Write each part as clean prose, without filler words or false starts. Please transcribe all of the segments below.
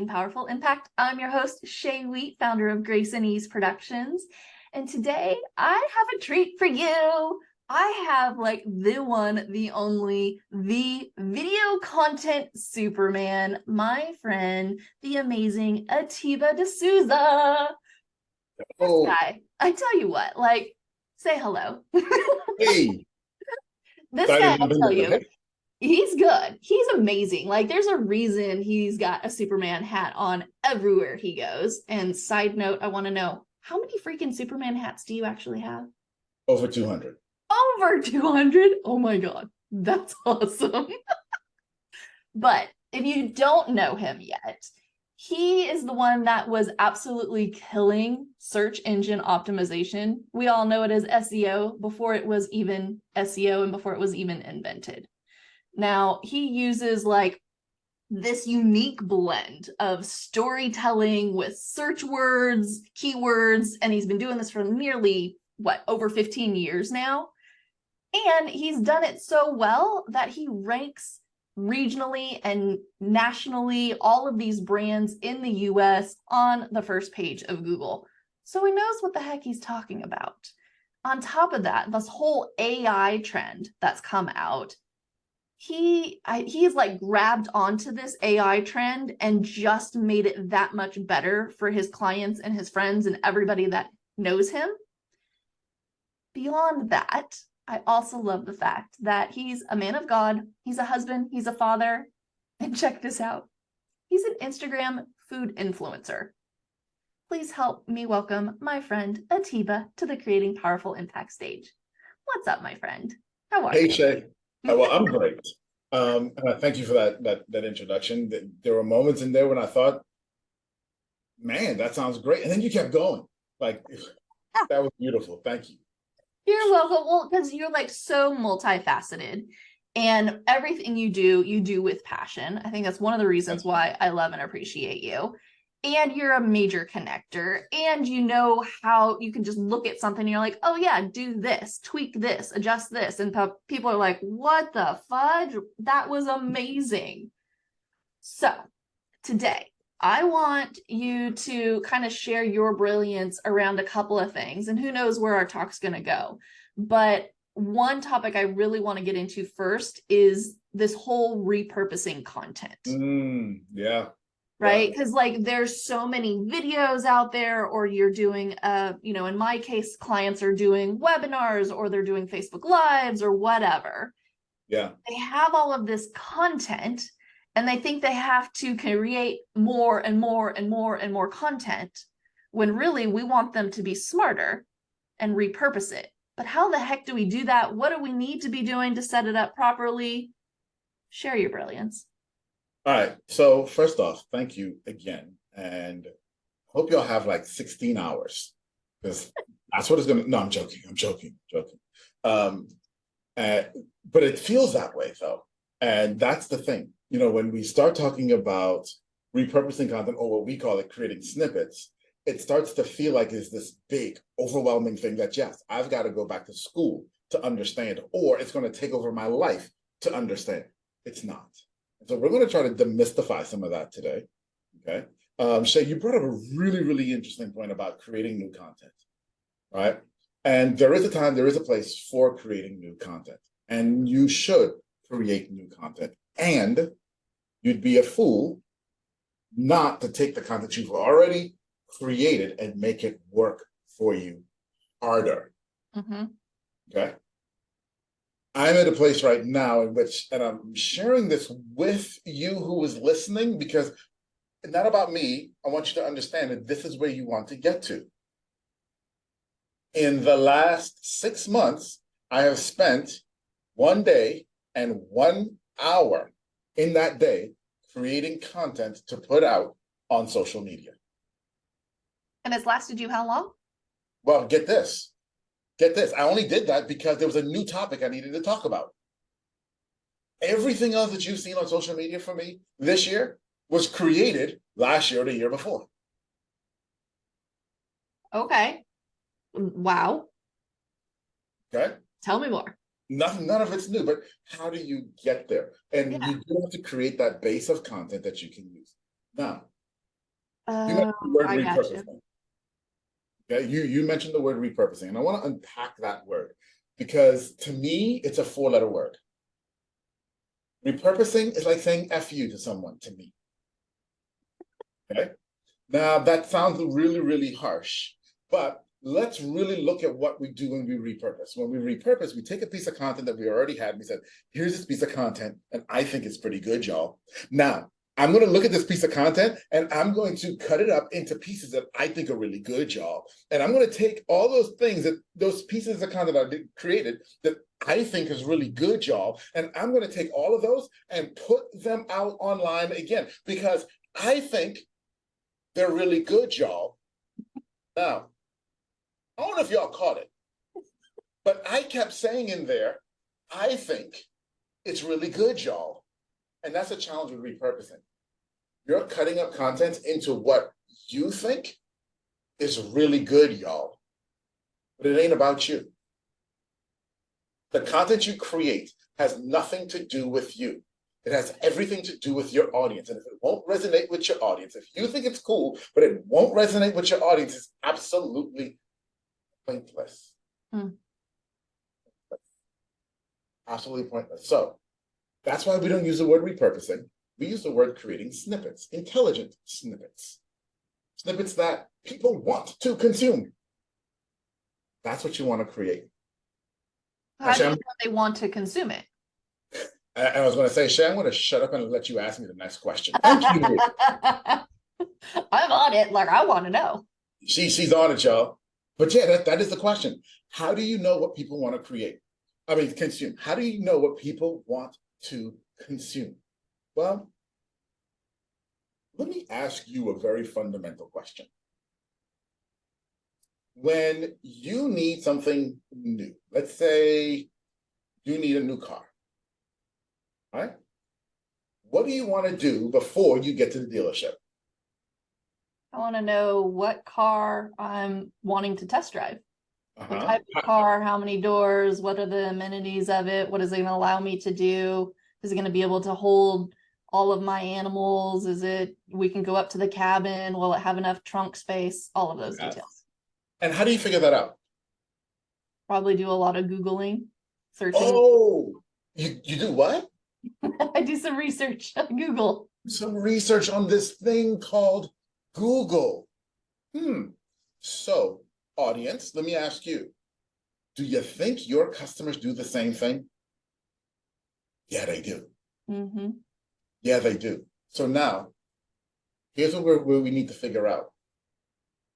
Creating Powerful Impact. I'm your host, Shay Wheat, founder of Grace and Ease Productions. And today I have a treat for you. I have like the one, the only, the video content Superman, my friend, the amazing Atiba DeSousa. Oh, This guy, I tell you what, like, say hello. hey, This sorry guy, to I'll jump in tell there, you, okay? he's good. He's amazing. Like, there's a reason he's got a Superman hat on everywhere he goes. And side note, I want to know, how many freaking Superman hats do you actually have? Over 200. Over 200? Oh my God, that's awesome. But if you don't know him yet, he is the one that was absolutely killing search engine optimization. We all know it as SEO before it was even SEO and before it was even invented. Now, he uses like this unique blend of storytelling with search words, keywords, and he's been doing this for nearly, over 15 years now. And he's done it so well that he ranks regionally and nationally, all of these brands in the US on the first page of Google. So he knows what the heck he's talking about. On top of that, this whole AI trend that's come out, he's like grabbed onto this AI trend and just made it that much better for his clients and his friends and everybody that knows him. Beyond that, I also love the fact that he's a man of God, he's a husband, he's a father, and check this out. He's an Instagram food influencer. Please help me welcome my friend Atiba to the Creating Powerful Impact stage. What's up, my friend? How are Hey, you? Shay. Well, I'm great. And I thank you for that introduction. There were moments in there when I thought, man, that sounds great. And then you kept going. Like, that was beautiful. Thank you. You're welcome. Well, because you're like so multifaceted and everything you do with passion. I think that's one of the reasons why I love and appreciate you. And you're a major connector and you know how you can just look at something and you're like, oh yeah, do this, tweak this, adjust this. And people are like, what the fudge? That was amazing. So today, I want you to kind of share your brilliance around a couple of things, and who knows where our talk's going to go. But one topic I really want to get into first is this whole repurposing content. Yeah. Right? Because like there's so many videos out there, or you're doing, in my case, clients are doing webinars or they're doing Facebook Lives or whatever. Yeah. They have all of this content and they think they have to create more and more and more and more content when really we want them to be smarter and repurpose it. But how the heck do we do that? What do we need to be doing to set it up properly? Share your brilliance. All right. So first off, thank you again. And hope y'all have like 16 hours because that's what it's going to, no, I'm joking. But it feels that way though. And that's the thing. You know, when we start talking about repurposing content, or what we call it, creating snippets, it starts to feel like it's this big, overwhelming thing that, yes, I've got to go back to school to understand, or it's going to take over my life to understand. It's not. So we're going to try to demystify some of that today. Okay. Shay, you brought up a really, really interesting point about creating new content, right? And there is a time, there is a place for creating new content, and you should create new content. And you'd be a fool not to take the content you've already created and make it work for you harder. Okay. I'm at a place right now in which, and I'm sharing this with you who is listening, because it's not about me. I want you to understand that this is where you want to get to. In the last 6 months, I have spent 1 day and 1 hour in that day creating content to put out on social media. And it's lasted you how long? Well, get this. I only did that because there was a new topic I needed to talk about. Everything else that you've seen on social media from me this year was created last year or the year before. Okay. Wow. Okay. Tell me more. None of it's new, but how do you get there? And Yeah. you do have to create that base of content that you can use. Now, You mentioned the word I got you. repurposing. Okay, you mentioned the word repurposing, and I want to unpack that word because to me, it's a four-letter word. Repurposing is like saying F you to someone to me. Okay. Now that sounds really, really harsh, but let's really look at what we do when we repurpose. When we repurpose, we take a piece of content that we already had, and we said, here's this piece of content, and I think it's pretty good, y'all. Now, I'm going to look at this piece of content, and I'm going to cut it up into pieces that I think are really good, y'all. And I'm going to take all those things, those pieces of content I created that I think is really good, y'all, and I'm going to take all of those and put them out online again, because I think they're really good, y'all. Now, I don't know if y'all caught it, but I kept saying in there, I think it's really good, y'all. And that's a challenge with repurposing. You're cutting up content into what you think is really good, y'all. But it ain't about you. The content you create has nothing to do with you. It has everything to do with your audience. And if it won't resonate with your audience, if you think it's cool, but it won't resonate with your audience, it's absolutely pointless. Absolutely pointless. So that's why we don't use the word repurposing. We use the word creating snippets, intelligent snippets, snippets that people want to consume. That's what you want to create. How do you know they want to consume it? I was going to say, Shay, I'm going to shut up and let you ask me the next question. Thank you. I'm on it. Like, I want to know. She's on it, y'all. But yeah, that is the question. How do you know what people want to create? I mean, consume. How do you know what people want to consume? Well, let me ask you a very fundamental question. When you need something new, let's say you need a new car, right? What do you want to do before you get to the dealership? I want to know what car I'm wanting to test drive. What type of car, how many doors, what are the amenities of it, what is it going to allow me to do? Is it going to be able to hold all of my animals? Is it, we can go up to the cabin? Will it have enough trunk space? All of those details. And how do you figure that out? Probably do a lot of Googling, searching. Oh, you do what? I do some research on Google. Some research on this thing called Google. So, audience, let me ask you, do you think your customers do the same thing? Yeah, they do. Yeah, they do. So now, here's what we need to figure out.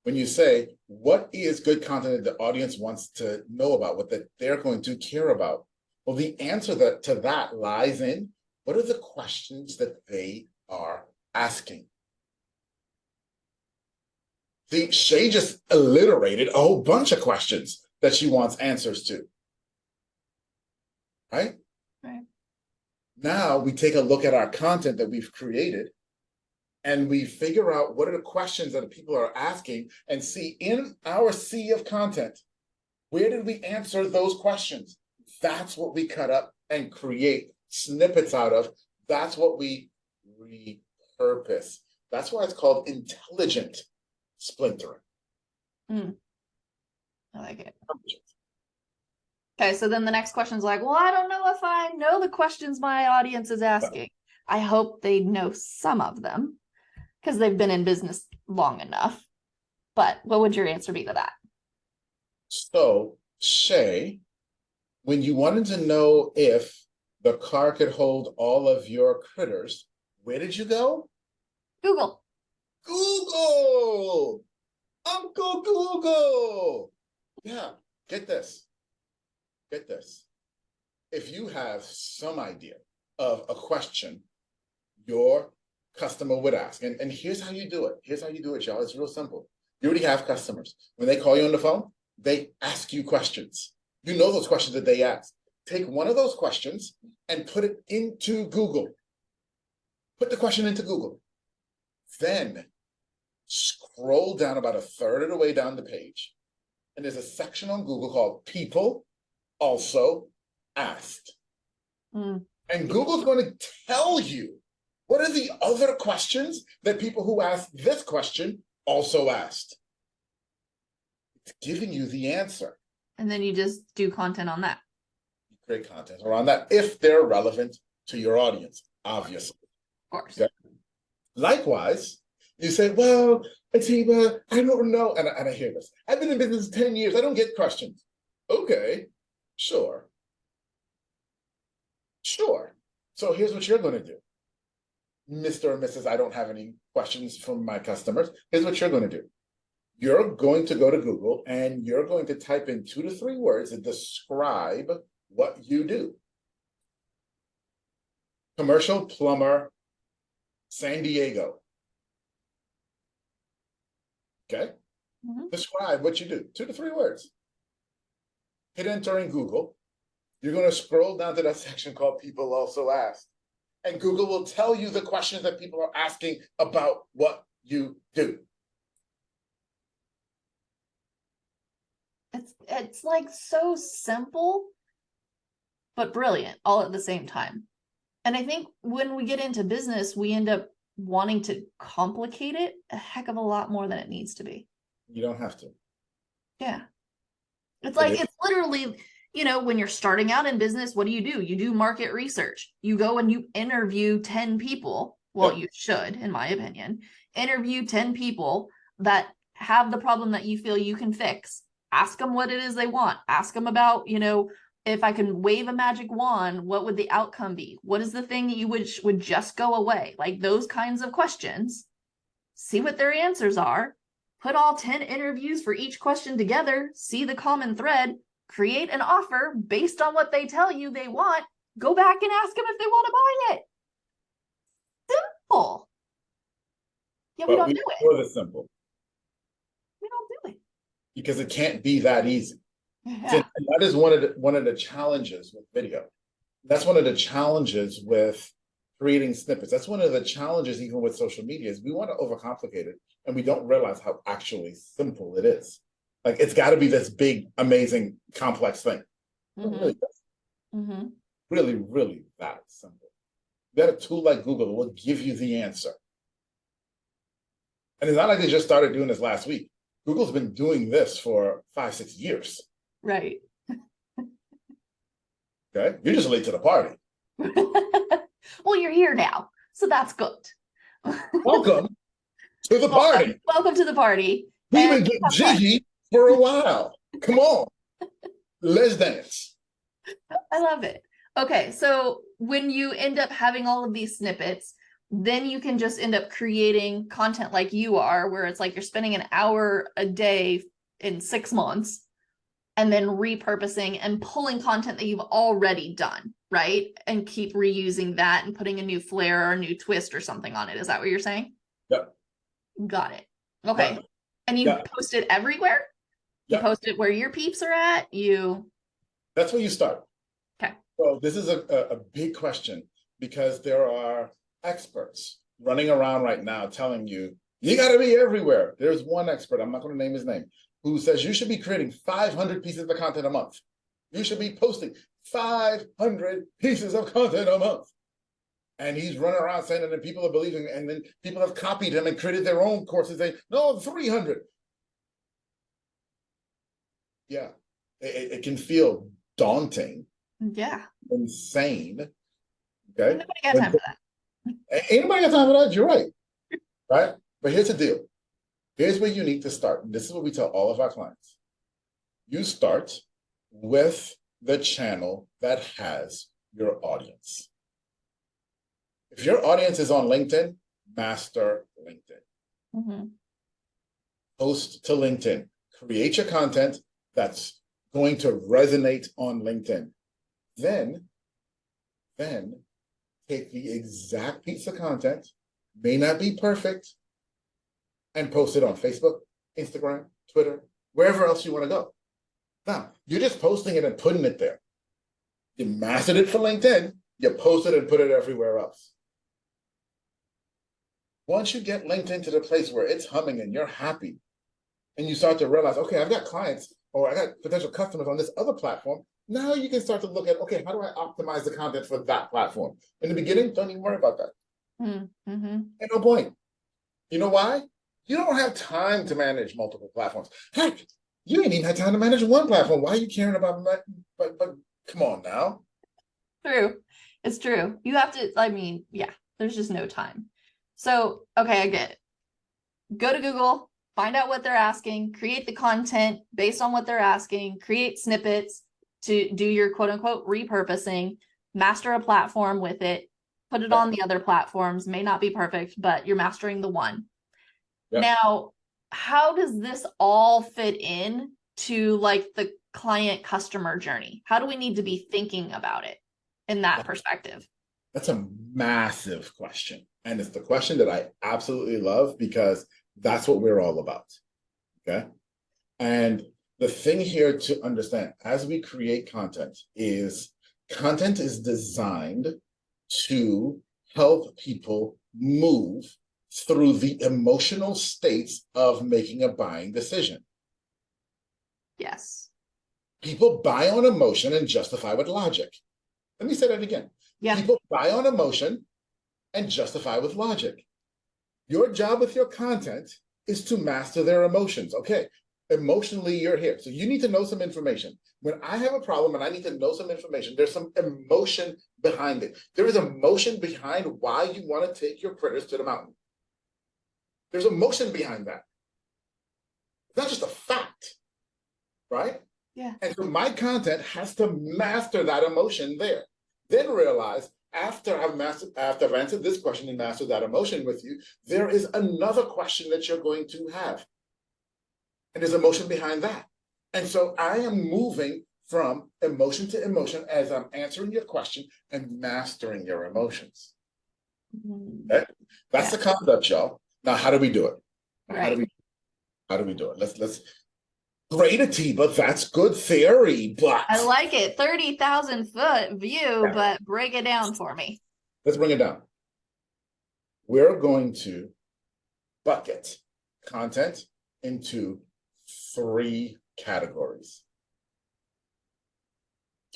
When you say, what is good content that the audience wants to know about, what that they're going to care about? Well, the answer to that lies in, what are the questions that they are asking? See, Shay just alliterated a whole bunch of questions that she wants answers to. Right? Right. Now we take a look at our content that we've created and we figure out what are the questions that the people are asking and see in our sea of content, where did we answer those questions? That's what we cut up and create snippets out of. That's what we repurpose. That's why it's called intelligent splintering. I like it. Okay, so then the next question is like, well, I don't know if I know the questions my audience is asking. I hope they know some of them because they've been in business long enough. But what would your answer be to that? So, Shay, when you wanted to know if the car could hold all of your critters, where did you go? Google. Google! Uncle Google! Yeah, get this. Get this. If you have some idea of a question your customer would ask, and here's how you do it. Here's how you do it, y'all. It's real simple. You already have customers. When they call you on the phone, they ask you questions. You know those questions that they ask. Take one of those questions and put it into Google. Put the question into Google. Then scroll down about a third of the way down the page. And there's a section on Google called People Also Asked. And Google's going to tell you What are the other questions that people who asked this question also asked? It's giving you the answer. And then you just do content on that. You create content around that if they're relevant to your audience, obviously. Of course. Okay? Likewise, you say, well, Atiba, I don't know. And I hear this. I've been in business 10 years. I don't get questions. Okay, sure. Sure. So here's what you're going to do. Mr. or Mrs. I don't have any questions from my customers. Here's what you're going to do. You're going to go to Google and you're going to type in 2 to 3 words and describe what you do. Commercial plumber, San Diego. Okay? Mm-hmm. Describe what you do. 2 to 3 words. Hit enter in Google. You're going to scroll down to that section called People Also Asked. And Google will tell you the questions that people are asking about what you do. It's like so simple, but brilliant all at the same time. And I think when we get into business, we end up wanting to complicate it a heck of a lot more than it needs to be. You don't have to. Yeah. It's like, it's literally, you know, when you're starting out in business, what do? You do market research. You go and you interview 10 people. Well, you should, in my opinion, interview 10 people that have the problem that you feel you can fix. Ask them what it is they want. Ask them about, you know, if I can wave a magic wand, what would the outcome be? What is the thing that you would just go away? Like those kinds of questions. See what their answers are. Put all 10 interviews for each question together. See the common thread. Create an offer based on what they tell you they want. Go back and ask them if they want to buy it. Simple. Yeah, we don't do it. For the simple. We don't do it. Because it can't be that easy. Yeah. So that is one of the challenges with video. That's one of the challenges with creating snippets. That's one of the challenges even with social media is we want to overcomplicate it and we don't realize how actually simple it is. Like it's got to be this big, amazing, complex thing. Mm-hmm. Really, really that simple. You got a tool like Google that will give you the answer. And it's not like they just started doing this last week. Google's been doing this for 5-6 years. Right. Okay. You're just late to the party. Well, you're here now, so that's good. Welcome to the party. Welcome to the party. We've been getting jiggy for a while. Come on. Let's dance. I love it. Okay, so when you end up having all of these snippets, then you can just end up creating content like you are, where it's like you're spending an hour a day in 6 months and then repurposing and pulling content that you've already done, right? And keep reusing that and putting a new flair or a new twist or something on it. Is that what you're saying? Yep. Got it. Okay. Yep. And you post it everywhere? You post it where your peeps are at? That's where you start. Okay. So this is a big question because there are experts running around right now telling you, you got to be everywhere. There's one expert, I'm not going to name his name, who says you should be creating 500 pieces of content a month. You should be posting 500 pieces of content a month. And he's running around saying that, and people are believing, and then people have copied him and created their own courses saying, no, 300. Yeah, it can feel daunting. Yeah. Insane. Okay. Nobody got time for that. Anybody got time for that? You're right. Right? But here's the deal. Here's where you need to start. This is what we tell all of our clients. You start with the channel that has your audience. If your audience is on LinkedIn, master LinkedIn. Mm-hmm. Post to LinkedIn. Create your content that's going to resonate on LinkedIn. Then take the exact piece of content, may not be perfect, and post it on Facebook, Instagram, Twitter, wherever else you want to go. Now, you're just posting it and putting it there. You mastered it for LinkedIn, you post it and put it everywhere else. Once you get LinkedIn to the place where it's humming and you're happy, and you start to realize, okay, I've got clients or I got potential customers on this other platform, now you can start to look at, okay, how do I optimize the content for that platform? In the beginning, don't even worry about that. Mm-hmm. Ain't no point. You know why? You don't have time to manage multiple platforms. Heck, you ain't even had time to manage one platform. Why are you caring about but come on now. True. It's true. You have to, I mean, yeah, there's just no time. So, okay, I get it. Go to Google, find out what they're asking, create the content based on what they're asking, create snippets to do your quote unquote repurposing, master a platform with it, put it on the other platforms. May not be perfect, but you're mastering the one. Yep. Now, how does this all fit in to like the client customer journey? How do we need to be thinking about it in that perspective? That's a massive question. And it's the question that I absolutely love because that's what we're all about. Okay. And the thing here to understand as we create content is designed to help people move through the emotional states of making a buying decision. Yes. People buy on emotion and justify with logic. Let me say that again. Yeah. People buy on emotion and justify with logic. Your job with your content is to master their emotions. Okay, emotionally, you're here. So you need to know some information. When I have a problem and I need to know some information, there's some emotion behind it. There is emotion behind why you want to take your critters to the mountain. There's emotion behind that. It's not just a fact, right? Yeah. And so my content has to master that emotion there. Then realize after I've answered this question and mastered that emotion with you, there is another question that you're going to have. And there's emotion behind that. And so I am moving from emotion to emotion as I'm answering your question and mastering your emotions. Okay? That's the concept, y'all. Now, how do we do it? Right. How do we do it? Let's great, Atiba. That's good theory, but I like it. 30,000 foot view, but break it down for me. Let's bring it down. We're going to bucket content into 3 categories.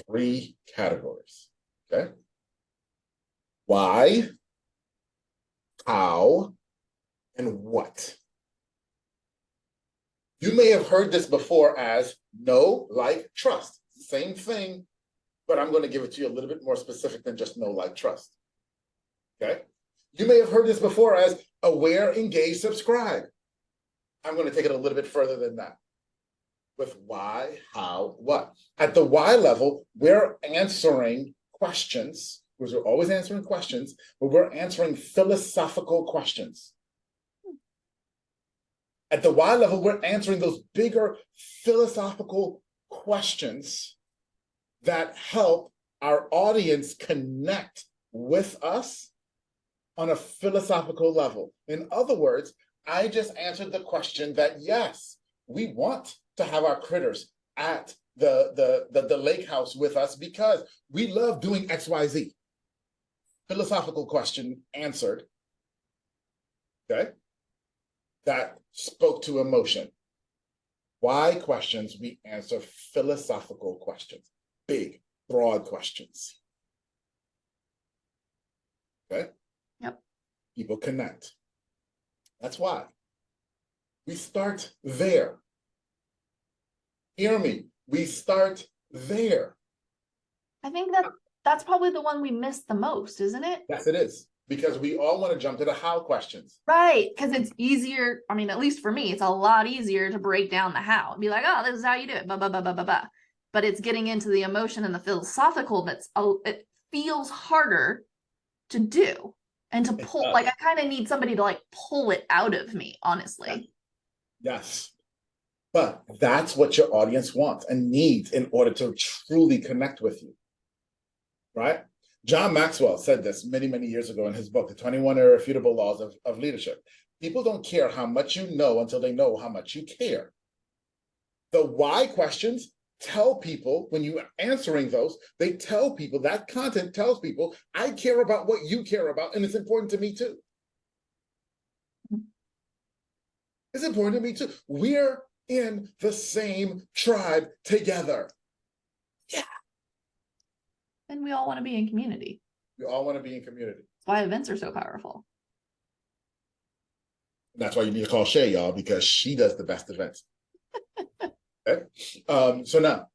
3 categories. Okay. Why, how, and what. You may have heard this before as know, like, trust. Same thing, but I'm going to give it to you a little bit more specific than just know, like, trust. Okay? You may have heard this before as aware, engage, subscribe. I'm going to take it a little bit further than that. With why, how, what. At the why level, we're answering questions, because we're always answering questions, but we're answering philosophical questions. At the why level, we're answering those bigger philosophical questions that help our audience connect with us on a philosophical level. In other words, I just answered the question that yes, we want to have our critters at the lake house with us because we love doing XYZ. Philosophical question answered. Okay. That spoke to emotion. Why questions, we answer philosophical questions, big, broad questions. Okay? Yep. People connect. That's why. We start there. Hear me. We start there. I think that's probably the one we missed the most, isn't it? Yes, it is. Because we all want to jump to the how questions. Right. Because it's easier. I mean, at least for me, it's a lot easier to break down the how and be like, oh, this is how you do it. Blah, blah, blah, blah, blah, blah. But it's getting into the emotion and the philosophical it feels harder to do and to pull. Like, I kind of need somebody to like pull it out of me, honestly. Yes. But that's what your audience wants and needs in order to truly connect with you. Right? John Maxwell said this many, many years ago in his book, The 21 Irrefutable Laws of Leadership. People don't care how much you know until they know how much you care. The why questions tell people, when you're answering those, they tell people, that content tells people, I care about what you care about, and it's important to me too. It's important to me too. We're in the same tribe together. Yeah. And we all want to be in community. We all want to be in community. That's why events are so powerful. That's why you need to call Shay, y'all, because she does the best events. Okay? So now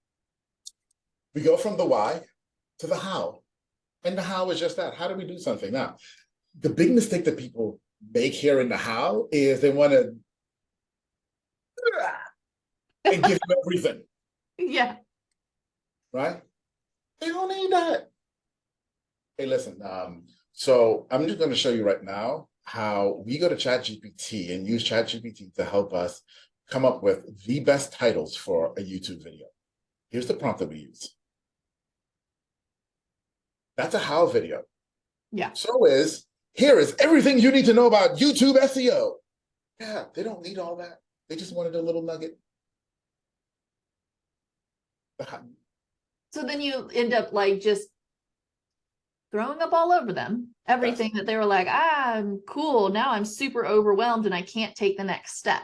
we go from the why to the how. And the how is just that. How do we do something? Now, the big mistake that people make here in the how is they want to and give you everything. Yeah. Right? They don't need that. Hey, listen, so I'm just going to show you right now how we go to ChatGPT and use ChatGPT to help us come up with the best titles for a YouTube video. Here's the prompt that we use. That's a how video. Yeah. Here is everything you need to know about YouTube SEO. Yeah, they don't need all that. They just wanted a little nugget. So then you end up like just throwing up all over them everything that they were like, I'm cool. Now I'm super overwhelmed and I can't take the next step.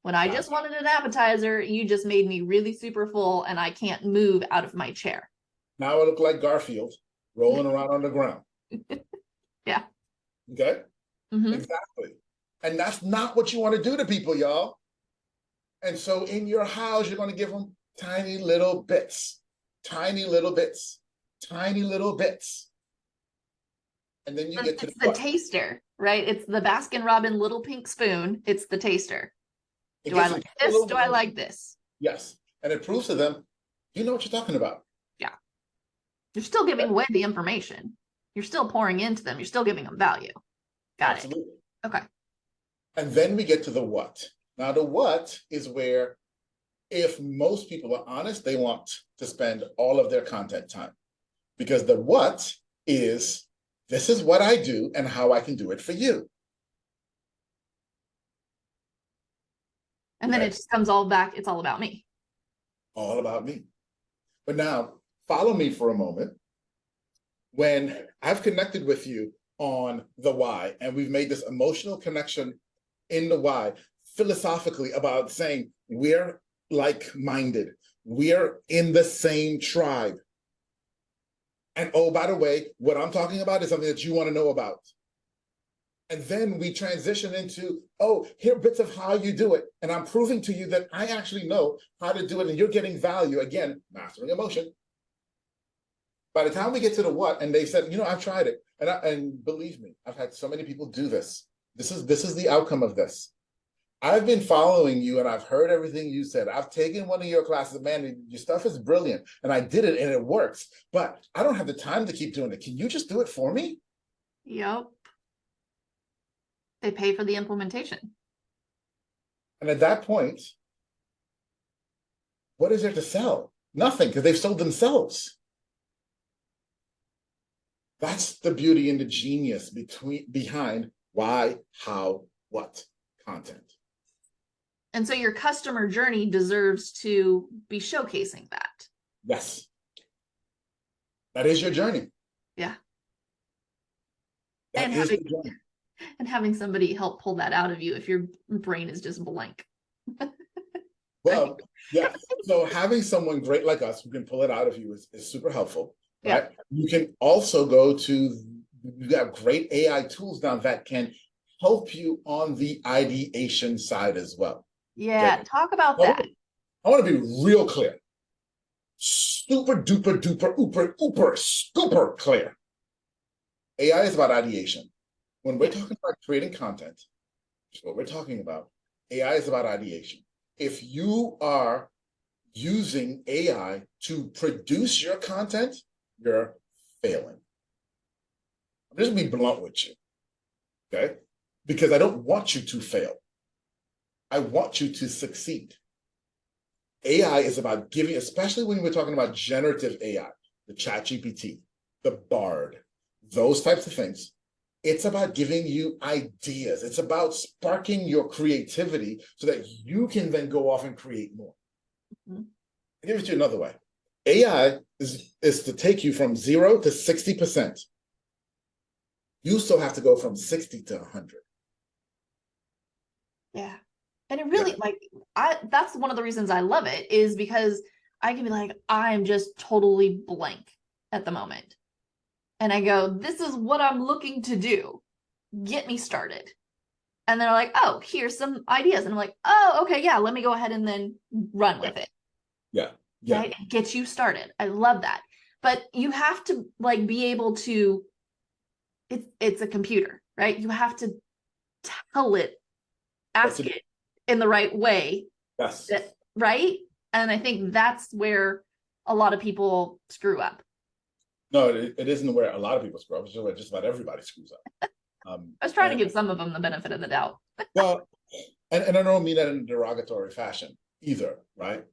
When I just wanted an appetizer, you just made me really super full and I can't move out of my chair. Now I look like Garfield rolling around on the ground. Yeah. Okay? Exactly. And that's not what you want to do to people, y'all. And so in your house, you're going to give them tiny little bits, tiny little bits, tiny little bits. And then you get to the taster, right? It's the Baskin Robbins little pink spoon. It's the taster. Do I like this? Do I like this? Yes. And it proves to them, you know what you're talking about. Yeah. You're still giving away the information. You're still pouring into them. You're still giving them value. Got it. Okay. And then we get to the what. Now, the what is where, if most people are honest, they want to spend all of their content time. Because the what is, this is what I do and how I can do it for you. And then it just comes all back. It's all about me. All about me. But now, follow me for a moment. When I've connected with you on the why, and we've made this emotional connection in the why, philosophically about saying we're like-minded, we're in the same tribe. And oh, by the way, what I'm talking about is something that you want to know about. And then we transition into, oh, here are bits of how you do it. And I'm proving to you that I actually know how to do it, and you're getting value. Again, mastering emotion. By the time we get to the what, and they said, you know, I've tried it. And believe me, I've had so many people do this. This is the outcome of this. I've been following you and I've heard everything you said. I've taken one of your classes. Man, your stuff is brilliant. And I did it and it works. But I don't have the time to keep doing it. Can you just do it for me? Yep. They pay for the implementation. And at that point, what is there to sell? Nothing, because they've sold themselves. That's the beauty and the genius behind why, how, what content. And so your customer journey deserves to be showcasing that. Yes. That is your journey. Yeah. That is your journey. And having somebody help pull that out of you if your brain is just blank. Well, yeah. So having someone great like us who can pull it out of you is super helpful. Right? Yeah. You can also go to, you got great AI tools now that can help you on the ideation side as well. Yeah, okay. Talk about that. I want to be real clear. Super duper duper ooper scooper clear. AI is about ideation. When we're talking about creating content, which is what we're talking about, AI is about ideation. If you are using AI to produce your content, you're failing. I'm just gonna be blunt with you, okay? Because I don't want you to fail. I want you to succeed. AI is about giving, especially when we're talking about generative AI, the ChatGPT, the Bard, those types of things. It's about giving you ideas. It's about sparking your creativity so that you can then go off and create more. Mm-hmm. I'll give it to you another way. AI is to take you from 0 to 60%. You still have to go from 60 to 100. Yeah. And it really, that's one of the reasons I love it, is because I can be like, I'm just totally blank at the moment. and I go, this is what I'm looking to do. Get me started. And they're like, oh, here's some ideas. And I'm like, oh, okay, yeah, let me go ahead and then run with it. Yeah. Yeah. Right? Get you started. I love that. But you have to like be able to, it's a computer, right? You have to tell it, ask it in the right way. Yes. Right? And I think that's where a lot of people screw up. No, it isn't where a lot of people screw up. It's just where just about everybody screws up. I was trying to give some of them the benefit of the doubt. Well, and I don't mean that in a derogatory fashion either, right?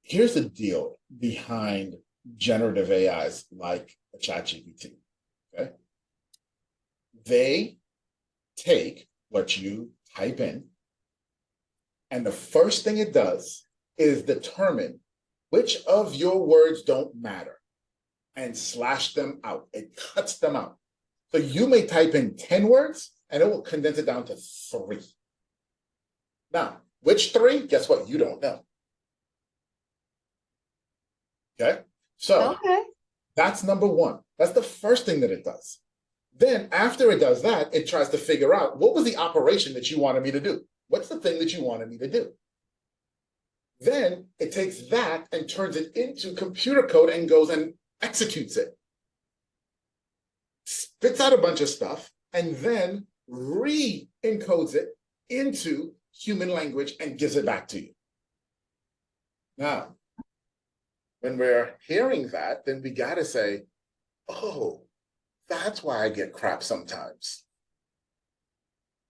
Here's the deal behind generative AIs like a ChatGPT. Okay, they take what you type in, and the first thing it does is determine which of your words don't matter and slash them out. It cuts them out. So you may type in 10 words and it will condense it down to 3. Now, which 3? Guess what? You don't know. Okay? So that's number 1. That's the first thing that it does. Then after it does that, it tries to figure out what was the operation that you wanted me to do? What's the thing that you wanted me to do? Then it takes that and turns it into computer code and goes and executes it. Spits out a bunch of stuff and then re-encodes it into human language and gives it back to you. Now, when we're hearing that, then we got to say, oh, that's why I get crap sometimes.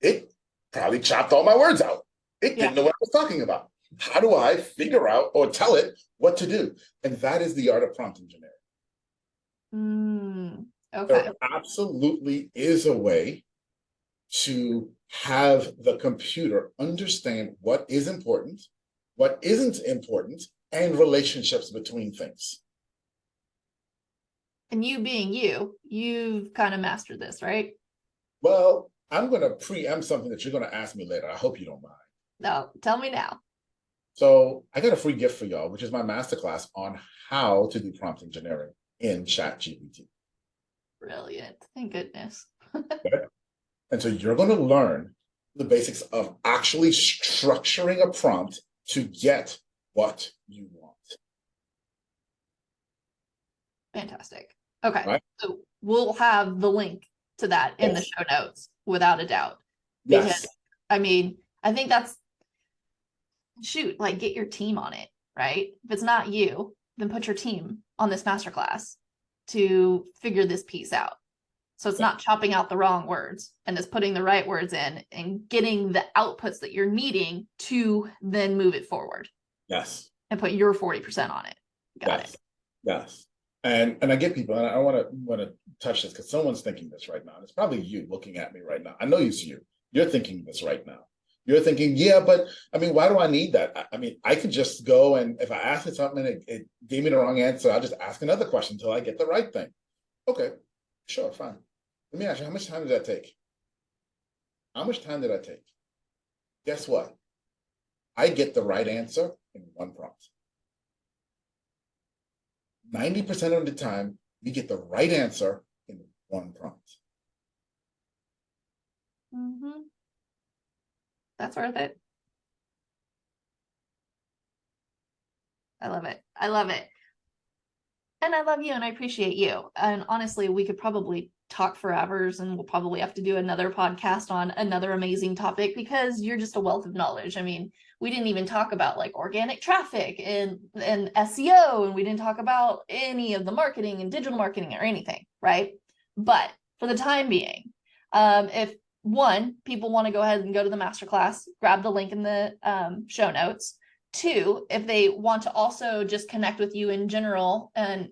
It probably chopped all my words out. It didn't know what I was talking about. How do I figure out or tell it what to do? And that is the art of prompt engineering. Okay. There absolutely is a way to have the computer understand what is important, what isn't important, and relationships between things. And you being you've kind of mastered this, right? Well, I'm going to preempt something that you're going to ask me later. I hope you don't mind. No, tell me now. So I got a free gift for y'all, which is my masterclass on how to do prompt engineering in ChatGPT. Brilliant. Thank goodness. Okay? And so you're going to learn the basics of actually structuring a prompt to get what you want. Fantastic. Okay. Right? So we'll have the link to that in the show notes without a doubt. Yes. Because I mean, I think that's like get your team on it, right? If it's not you, then put your team on this masterclass to figure this piece out. So it's not chopping out the wrong words and it's putting the right words in and getting the outputs that you're needing to then move it forward. Yes. And put your 40% on it. Got it. Yes. And I get people, and I want to touch this because someone's thinking this right now. And it's probably you looking at me right now. I know it's you. You're thinking this right now. You're thinking, yeah, but I mean, why do I need that? I mean, I could just go and if I ask it something and it gave me the wrong answer, I'll just ask another question until I get the right thing. Okay, sure, fine. Let me ask you, how much time did that take? How much time did that take? Guess what? I get the right answer in one prompt. 90% of the time, we get the right answer in one prompt. Mm-hmm. That's worth it. I love it. I love it. And I love you and I appreciate you. And honestly, we could probably talk for hours and we'll probably have to do another podcast on another amazing topic because you're just a wealth of knowledge. I mean, we didn't even talk about like organic traffic and SEO, and we didn't talk about any of the marketing and digital marketing or anything, right? But for the time being, if people want to go ahead and go to the masterclass, grab the link in the show notes. 2, if they want to also just connect with you in general and,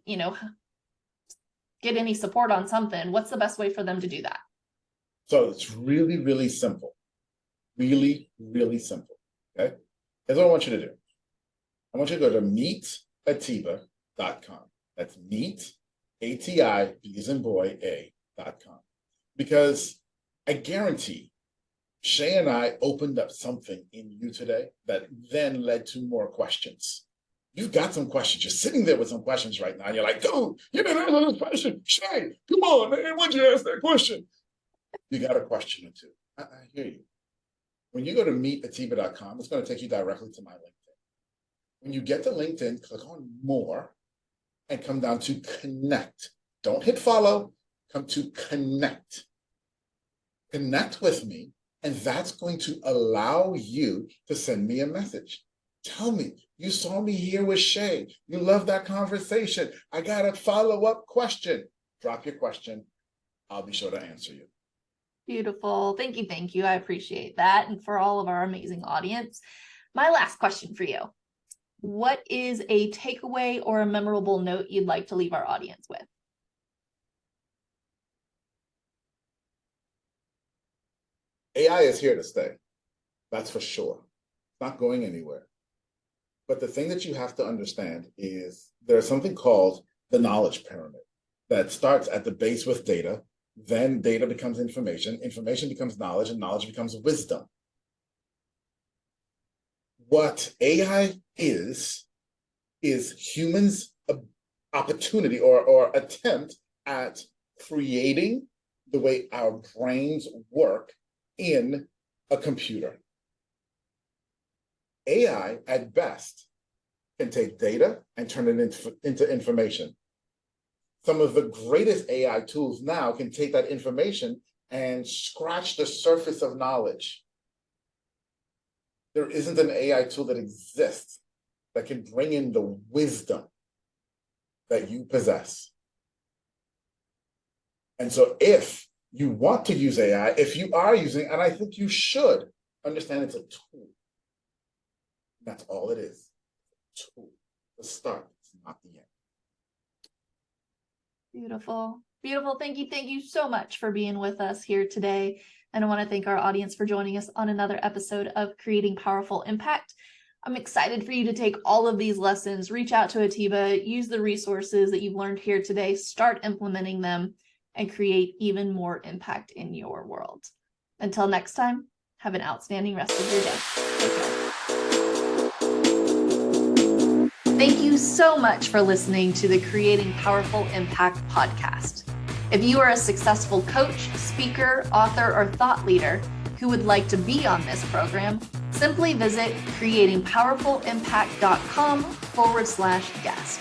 get any support on something, what's the best way for them to do that? So it's really, really simple. Really, really simple. Okay. Here's what I want you to do. I want you to go to meetatiba.com. That's meet, A-T-I, B as in boy, A.com. Because I guarantee Shay and I opened up something in you today that then led to more questions. You've got some questions. You're sitting there with some questions right now. And you're like, dude, you didn't answer this question. Shay, come on, man. Why'd you ask that question? You got a question or two. I hear you. When you go to meetatiba.com, it's going to take you directly to my LinkedIn. When you get to LinkedIn, click on more and come down to connect. Don't hit follow, come to connect. Connect with me, and that's going to allow you to send me a message. Tell me, you saw me here with Shay. You love that conversation. I got a follow-up question. Drop your question. I'll be sure to answer you. Beautiful. Thank you. Thank you. I appreciate that. And for all of our amazing audience, my last question for you. What is a takeaway or a memorable note you'd like to leave our audience with? AI is here to stay. That's for sure. It's not going anywhere. But the thing that you have to understand is there's something called the knowledge pyramid that starts at the base with data, then data becomes information, information becomes knowledge, and knowledge becomes wisdom. What AI is humans' opportunity or attempt at creating the way our brains work in a computer. AI, at best, can take data and turn it into information. Some of the greatest AI tools now can take that information and scratch the surface of knowledge. There isn't an AI tool that exists that can bring in the wisdom that you possess. And so if you want to use AI, if you are using, and I think you should, understand it's a tool. That's all it is. It's a tool. The start, it's not the end. Beautiful. Beautiful. Thank you so much for being with us here today. And I want to thank our audience for joining us on another episode of Creating Powerful Impact. I'm excited for you to take all of these lessons, reach out to Atiba, use the resources that you've learned here today, start implementing them, and create even more impact in your world. Until next time, have an outstanding rest of your day. Take care. Thank you so much for listening to the Creating Powerful Impact podcast. If you are a successful coach, speaker, author, or thought leader who would like to be on this program, simply visit creatingpowerfulimpact.com/guest.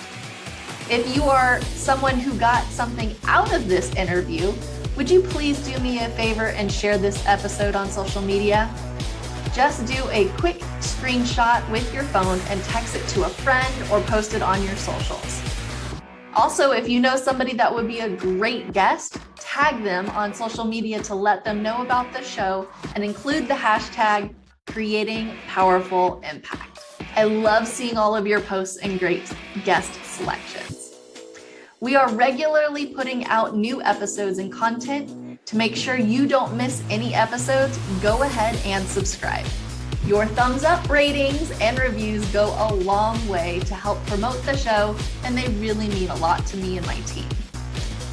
If you are someone who got something out of this interview, would you please do me a favor and share this episode on social media? Just do a quick screenshot with your phone and text it to a friend or post it on your socials. Also, if you know somebody that would be a great guest, tag them on social media to let them know about the show and include the hashtag Creating Powerful Impact. I love seeing all of your posts and great guest selections. We are regularly putting out new episodes and content. To make sure you don't miss any episodes, go ahead and subscribe. Your thumbs up, ratings, and reviews go a long way to help promote the show, and they really mean a lot to me and my team.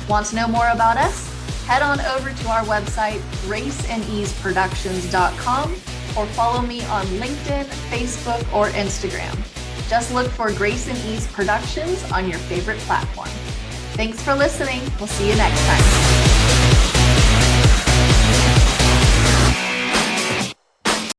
Want to know more about us? Head on over to our website, graceandeaseproductions.com, or follow me on LinkedIn, Facebook, or Instagram. Just look for Grace and Ease Productions on your favorite platform. Thanks for listening. We'll see you next time.